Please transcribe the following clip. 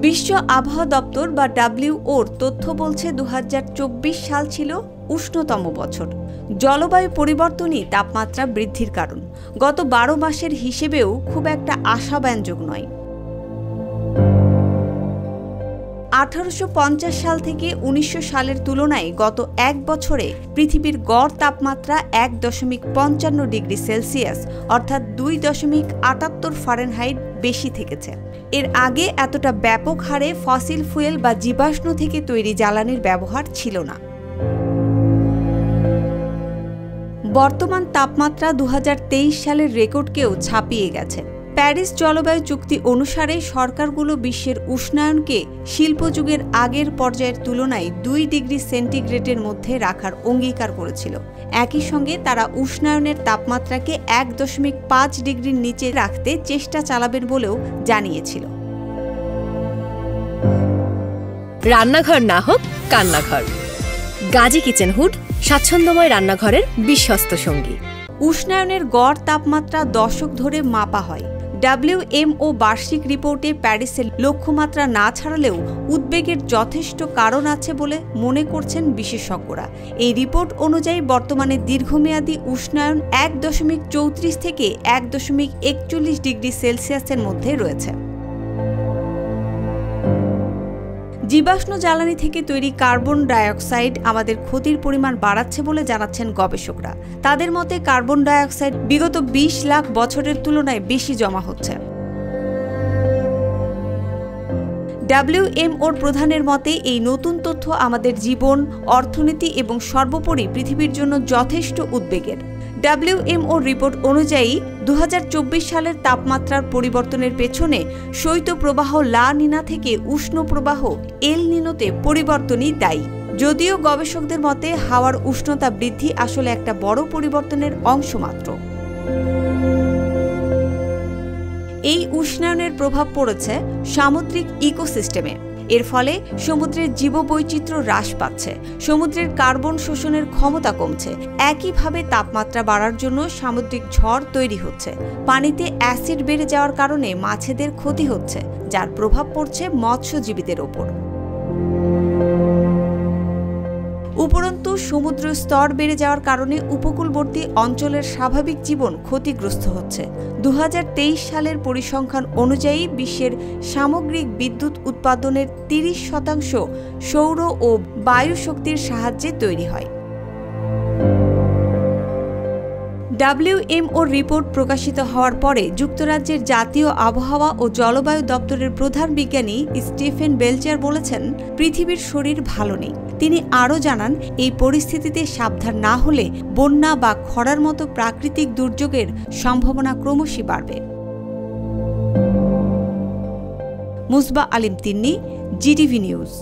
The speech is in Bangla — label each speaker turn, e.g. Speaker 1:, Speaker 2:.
Speaker 1: বিশ্ব আবহাওয়া দপ্তর বা WO-র তথ্য বলছে 2024 সাল ছিল উষ্ণতম বছর। জলবায়ু পরিবর্তনই তাপমাত্রা বৃদ্ধির কারণ। গত 12 মাসের হিসেবেও খুব একটা আশাব্যঞ্জক নয়। 1850 সাল থেকে 1900 সালের তুলনায় গত এক বছরে পৃথিবীর গড় তাপমাত্রা 1.55 ডিগ্রি সেলসিয়াস অর্থাৎ 2.78 ফারেনহাইট বেশি থেকেছে। এর আগে এতটা ব্যাপক হারে ফসিল ফুয়েল বা জীবাশ্ম থেকে তৈরি জ্বালানির ব্যবহার ছিল না। বর্তমান তাপমাত্রা 2023 সালের রেকর্ডকেও ছাপিয়ে গেছে। প্যারিস জলবায়ু চুক্তি অনুসারে সরকারগুলো বিশ্বের উষ্ণায়নকে শিল্পযুগের আগের পর্যায়ের তুলনায় 2 ডিগ্রি সেন্টিগ্রেডের মধ্যে রাখার অঙ্গীকার করেছিল। একই সঙ্গে তারা উষ্ণায়নের তাপমাত্রাকে 1.5 ডিগ্রির নিচে রাখতে চেষ্টা চালাবেন বলেও জানিয়েছিল।
Speaker 2: রান্নাঘর না হোক কান্নাঘর, গাজী কিচেন হুড স্বাচ্ছন্দ্যময় রান্নাঘরের বিশ্বস্ত সঙ্গী।
Speaker 1: উষ্ণায়নের গড় তাপমাত্রা দশক ধরে মাপা হয়। WMO বার্ষিক রিপোর্টে প্যারিসের লক্ষ্যমাত্রা না ছাড়লেও উদ্বেগের যথেষ্ট কারণ আছে বলে মনে করছেন বিশেষজ্ঞরা। এই রিপোর্ট অনুযায়ী বর্তমানে দীর্ঘমেয়াদী উষ্ণায়ন 1.34 থেকে 1.41 ডিগ্রি সেলসিয়াসের মধ্যে রয়েছে। জীবাশ্ম জ্বালানি থেকে তৈরি কার্বন ডাইঅক্সাইড আমাদের ক্ষতির পরিমাণ বাড়াচ্ছে বলে জানাচ্ছেন গবেষকরা। তাদের মতে কার্বন ডাইঅক্সাইড বিগত 20 লাখ বছরের তুলনায় বেশি জমা হচ্ছে। WMO-র প্রধানের মতে এই নতুন তথ্য আমাদের জীবন, অর্থনীতি এবং সর্বোপরি পৃথিবীর জন্য যথেষ্ট উদ্বেগের। WMO রিপোর্ট অনুযায়ী 2024 সালের তাপমাত্রার পরিবর্তনের পেছনে শৈত্যপ্রবাহ লা নিনা থেকে উষ্ণ প্রবাহ এল নিনোতে পরিবর্তনই দায়ী। যদিও গবেষকদের মতে হাওয়ার উষ্ণতা বৃদ্ধি আসলে একটা বড় পরিবর্তনের অংশ মাত্র। এই উষ্ণায়নের প্রভাব পড়েছে সামুদ্রিক ইকোসিস্টেমে। এর ফলে সমুদ্রের জীববৈচিত্র্য হ্রাস পাচ্ছে, সমুদ্রের কার্বন শোষণের ক্ষমতা কমছে। একইভাবে তাপমাত্রা বাড়ার জন্য সামুদ্রিক ঝড় তৈরি হচ্ছে। পানিতে অ্যাসিড বেড়ে যাওয়ার কারণে মাছেদের ক্ষতি হচ্ছে, যার প্রভাব পড়ছে মৎস্যজীবীদের ওপর। উপরন্তু সমুদ্র স্তর বেড়ে যাওয়ার কারণে উপকূলবর্তী অঞ্চলের স্বাভাবিক জীবন ক্ষতিগ্রস্ত হচ্ছে। 2023 সালের পরিসংখ্যান অনুযায়ী বিশ্বের সামগ্রিক বিদ্যুৎ উৎপাদনের 30% সৌর ও বায়ু শক্তির সাহায্যে তৈরি হয়। WMO রিপোর্ট প্রকাশিত হওয়ার পরে যুক্তরাজ্যের জাতীয় আবহাওয়া ও জলবায়ু দপ্তরের প্রধান বিজ্ঞানী স্টিফেন বেলচার বলেছেন, পৃথিবীর শরীর ভালো নেই। তিনি আরও জানান, এই পরিস্থিতিতে সাবধান না হলে বন্যা বা খরার মতো প্রাকৃতিক দুর্যোগের সম্ভাবনা ক্রমশই বাড়বে। মুসবা আলিম তিন্নি, GTV নিউজ।